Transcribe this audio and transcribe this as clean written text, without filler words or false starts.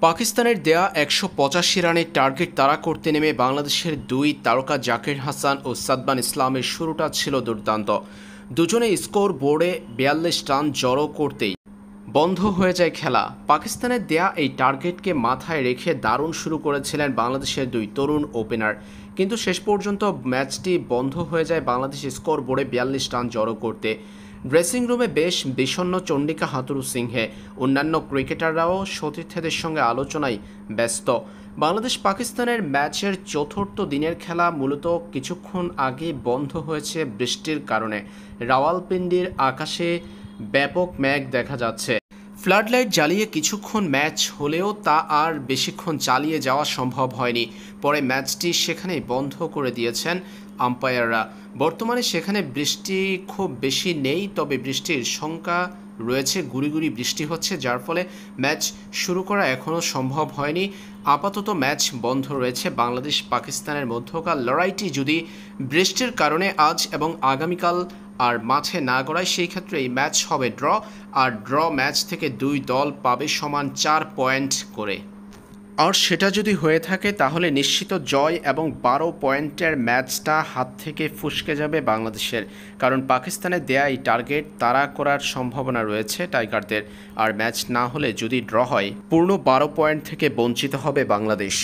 পাকিস্তানের দেয়া ১৮৫ রানের টার্গেট তাড়া করতে নেমে বাংলাদেশের দুই তারকা জাকির হাসান ও সাদমান ইসলামের শুরুটা ছিল দুর্দান্ত। দুজনে স্কোর বোর্ডে ৪২ রান জড়ো করতেই বন্ধ হয়ে যায় খেলা। পাকিস্তানের দেয়া এই টার্গেটকে মাথায় রেখে দারুণ শুরু করেছিলেন বাংলাদেশের দুই তরুণ ওপেনার, কিন্তু শেষ পর্যন্ত ম্যাচটি বন্ধ হয়ে যায় বাংলাদেশ স্কোর বোর্ডে ৪২ রান জড়ো করতে। ড্রেসিং রুমে বেশ বিষণ্ণ চন্ডিকা হাথুরুসিংহে, অন্যান্য ক্রিকেটাররাও সতীর্থদের সঙ্গে আলোচনায় ব্যস্ত। বাংলাদেশ পাকিস্তানের ম্যাচের চতুর্থ দিনের খেলা মূলত কিছুক্ষণ আগে বন্ধ হয়েছে বৃষ্টির কারণে। রাওয়ালপিন্ডির আকাশে ব্যাপক মেঘ দেখা যাচ্ছে। ফ্লাডলাইট জ্বালিয়ে কিছুক্ষণ ম্যাচ হলেও তা আর বেশিক্ষণ চালিয়ে যাওয়া সম্ভব হয়নি। পরে ম্যাচটি সেখানেই বন্ধ করে দিয়েছেন আম্পায়াররা। বর্তমানে সেখানে বৃষ্টি খুব বেশি নেই, তবে বৃষ্টির শঙ্কা রয়েছে। গুড়ি গুড়ি বৃষ্টি হচ্ছে, যার ফলে ম্যাচ শুরু করা এখনও সম্ভব হয়নি। আপাতত ম্যাচ বন্ধ রয়েছে। বাংলাদেশ পাকিস্তানের মধ্যকার লড়াইটি যদি বৃষ্টির কারণে আজ এবং আগামীকাল আর মাঠে না গড়ায়, সেই ক্ষেত্রে এই ম্যাচ হবে ড্র। আর ড্র ম্যাচ থেকে দুই দল পাবে সমান 4 পয়েন্ট করে। আর সেটা যদি হয়ে থাকে তাহলে নিশ্চিত জয় এবং 12 পয়েন্টের ম্যাচটা হাত থেকে ফসকে যাবে বাংলাদেশের। কারণ পাকিস্তানের দেয়া এই টার্গেট তাড়া করার সম্ভাবনা রয়েছে টাইগারদের। আর ম্যাচ না হলে যদি ড্র হয়, পূর্ণ 12 পয়েন্ট থেকে বঞ্চিত হবে বাংলাদেশ।